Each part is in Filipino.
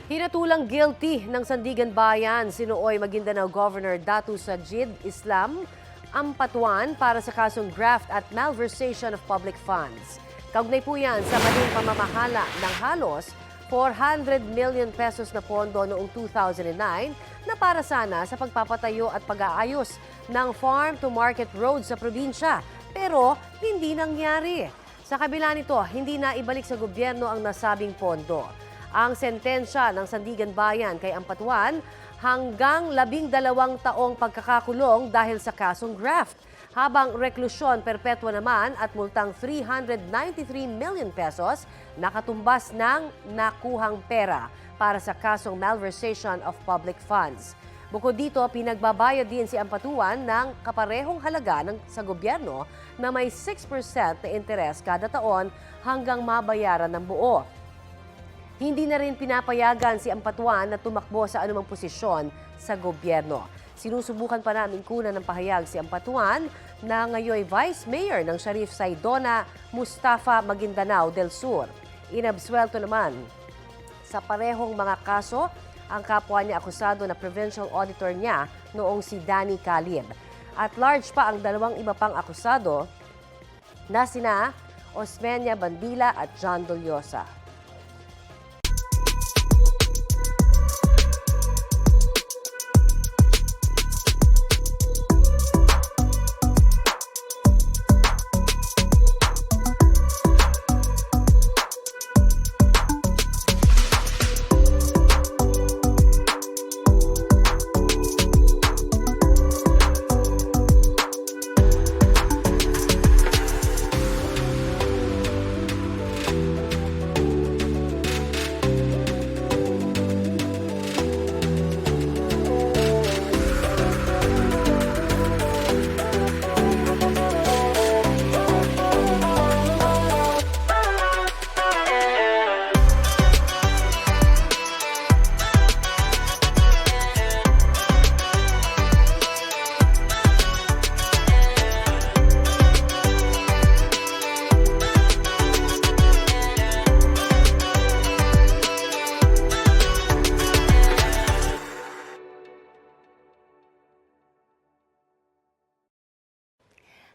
Hinatulang guilty ng Sandigan Bayan, Sinooy Maguindanao Governor Datu Sajid Islam Ampatuan para sa kasong graft at malversation of public funds. Kaugnay po yan sa maling pamamahala ng halos 400 million pesos na pondo noong 2009 na para sana sa pagpapatayo at pag-aayos ng farm-to-market road sa probinsya. Pero hindi nangyari. Sa kabila nito, hindi na ibalik sa gobyerno ang nasabing pondo. Ang sentensya ng Sandigan Bayan kay Ampatuan hanggang 12 taong pagkakakulong dahil sa kasong graft, habang reklusyon perpetwa naman at multang 393 million pesos nakatumbas ng nakuhang pera para sa kasong malversation of public funds. Bukod dito, pinagbabayad din si Ampatuan ng kaparehong halaga sa gobyerno na may 6% na interes kada taon hanggang mabayaran ng buo. Hindi na rin pinapayagan si Ampatuan na tumakbo sa anumang posisyon sa gobyerno. Sinusubukan pa namin kunan ng pahayag si Ampatuan na ngayon Vice Mayor ng Sharif Saidona Mustafa Maguindanao del Sur. Inabsuelto naman sa parehong mga kaso ang kapwa niya akusado na provincial auditor niya noong si Danny Calib. At large pa ang dalawang iba pang akusado na sina Osmeña Bandila at John Doliosa.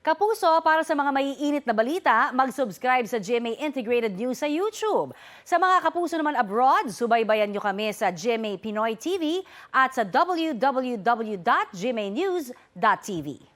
Kapuso, para sa mga maiinit na balita, mag-subscribe sa GMA Integrated News sa YouTube. Sa mga kapuso naman abroad, subaybayan nyo kami sa GMA Pinoy TV at sa www.gmanews.tv.